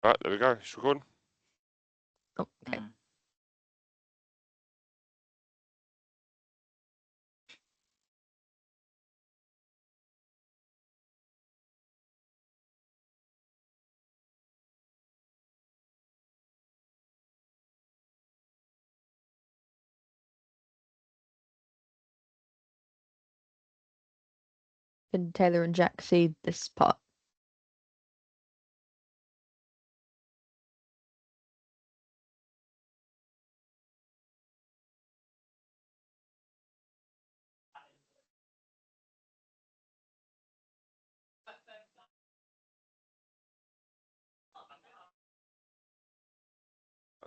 Alright, there we go. It's recording. Oh, okay. Can Taylor and Jack see this part?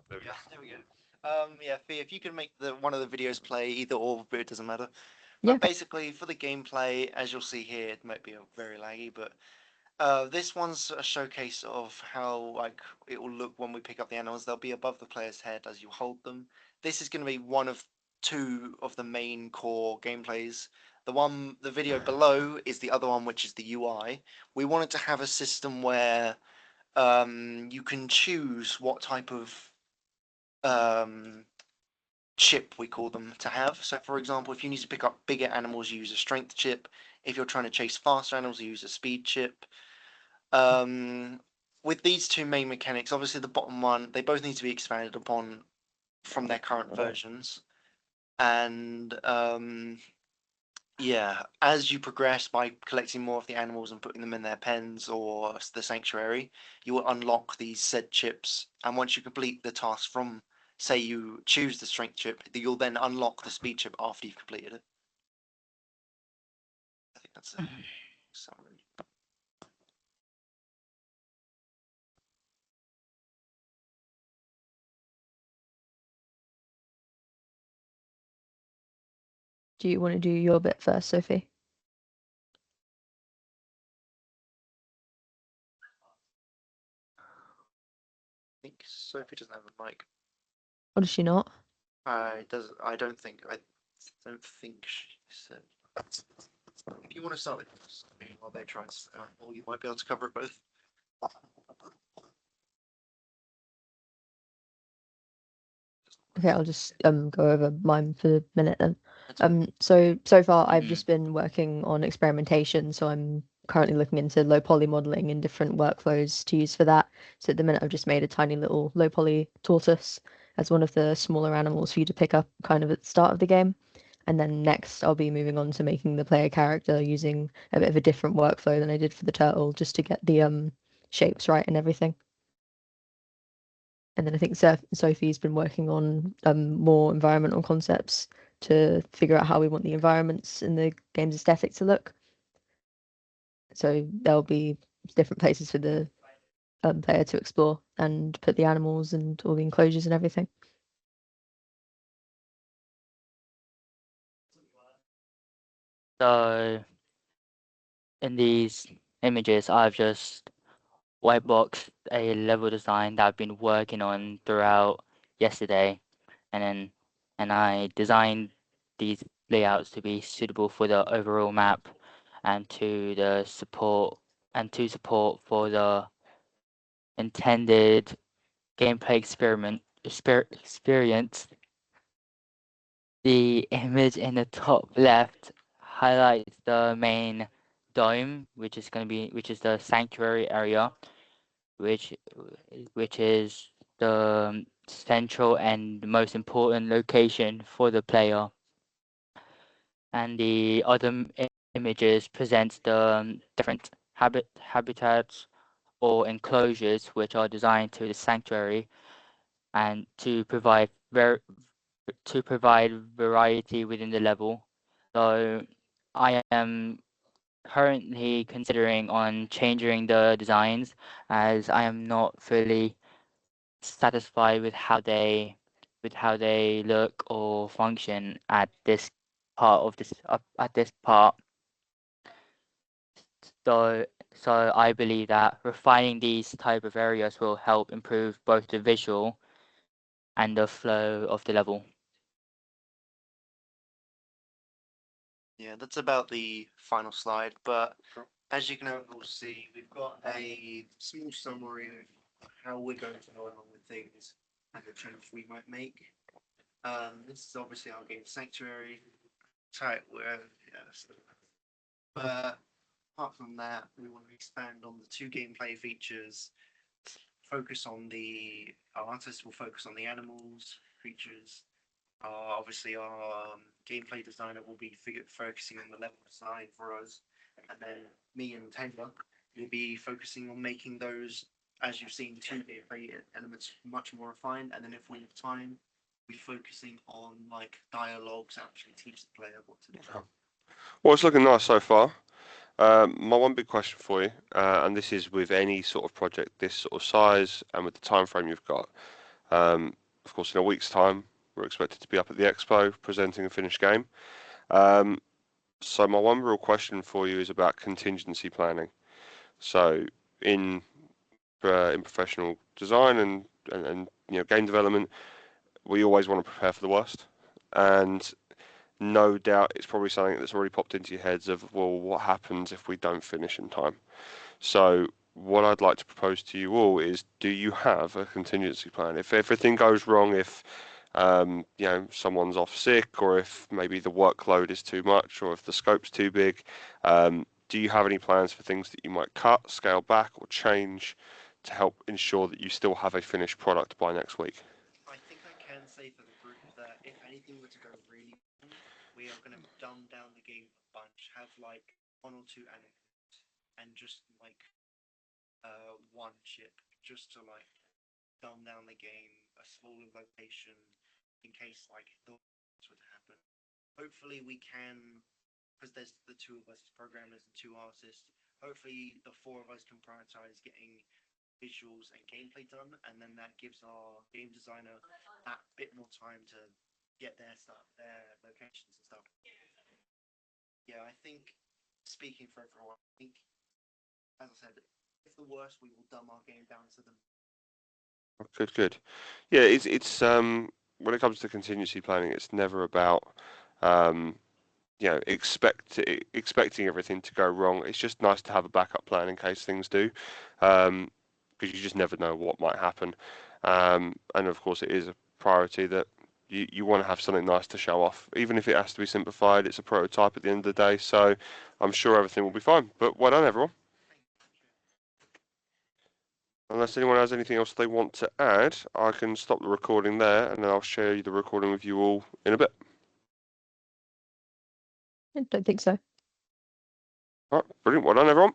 There we go. There we go. Yeah, Fee, if you can make one of the videos play either or, but it doesn't matter. Yeah. But basically, for the gameplay, as you'll see here, it might be very laggy, but this one's a showcase of how like it will look when we pick up the animals. They'll be above the player's head as you hold them. This is going to be one of two of the main core gameplays. The video below is the other one, which is the UI. We wanted to have a system where you can choose what type of um, chip, we call them, to have. So, for example, if you need to pick up bigger animals, you use a strength chip. If you're trying to chase faster animals, you use a speed chip. Um, with these two main mechanics, obviously the bottom one, they both need to be expanded upon from their current versions. And yeah, as you progress by collecting more of the animals and putting them in their pens or the sanctuary, you will unlock these said chips. And once you complete the task from, say, you choose the strength chip, you'll then unlock the speed chip after you've completed it. I think that's a summary. Do you want to do your bit first, Sophie? I think Sophie doesn't have a mic. Or does she not? I don't think. I don't think she said. If you want to start with this, while they try, or you might be able to cover it both. Okay, I'll just go over mine for a minute then. So far I've just been working on experimentation, so I'm currently looking into low poly modeling and different workflows to use for that. So at the minute I've just made a tiny little low poly tortoise as one of the smaller animals for you to pick up kind of at the start of the game. And then next I'll be moving on to making the player character using a bit of a different workflow than I did for the turtle, just to get the shapes right and everything. And then I think Sophie's been working on more environmental concepts to figure out how we want the environments in the game's aesthetic to look. So there'll be different places for the player to explore and put the animals and all the enclosures and everything. So in these images, I've just whiteboxed a level design that I've been working on throughout yesterday, and I designed these layouts to be suitable for the overall map and to support for the intended gameplay experience. The image in the top left highlights the main dome, which is the sanctuary area, which is the central and most important location for the player. And the other images presents the different habitats or enclosures which are designed to the sanctuary and to provide variety within the level. So I am currently considering on changing the designs as I am not fully satisfied with how they look or function at this part of this at this part. So I believe that refining these type of areas will help improve both the visual and the flow of the level. Yeah, that's about the final slide. But as you can overall see, we've got a small summary of how we're going to go along with things and the changes we might make. This is obviously our game Sanctuary. Tight, yes. But apart from that, we want to expand on the 2 gameplay features. Focus on our artist will focus on the animals, creatures. Obviously, our gameplay designer will be focusing on the level design for us, and then me and Taylor will be focusing on making those, as you've seen, 2 gameplay elements much more refined. And then if we have time, we're focusing on like dialogues, actually teach the player what to do. Well, it's looking nice so far. My one big question for you, and this is with any sort of project this sort of size and with the time frame you've got. Of course, in a week's time, we're expected to be up at the Expo presenting a finished game. So my one real question for you is about contingency planning. So in professional design and game development, we always want to prepare for the worst. And no doubt it's probably something that's already popped into your heads of, well, what happens if we don't finish in time? So what I'd like to propose to you all is, do you have a contingency plan? If everything goes wrong, if someone's off sick, or if maybe the workload is too much, or if the scope's too big, do you have any plans for things that you might cut, scale back, or change to help ensure that you still have a finished product by next week? I think I can say for the group that if anything were to go really wrong, we are going to dumb down the game a bunch, have like 1 or 2 anecdotes, and just like 1 ship, just to like dumb down the game, a smaller location, in case like the worst would happen. Hopefully we can, because there's the 2 of us as programmers and 2 artists, hopefully the 4 of us can prioritize getting visuals and gameplay done, and then that gives our game designer that bit more time to get their stuff, their locations and stuff. Yeah, I think, speaking for everyone, I think, as I said, if the worst, we will dumb our game down to them. Good. Yeah, it's when it comes to contingency planning, it's never about expecting everything to go wrong. It's just nice to have a backup plan in case things do, because you just never know what might happen. And of course, it is a priority that you want to have something nice to show off, even if it has to be simplified. It's a prototype at the end of the day, so I'm sure everything will be fine. But well done, everyone. Unless anyone has anything else they want to add, I can stop the recording there, and then I'll share the recording with you all in a bit. I don't think so. All right, brilliant. Well done, everyone.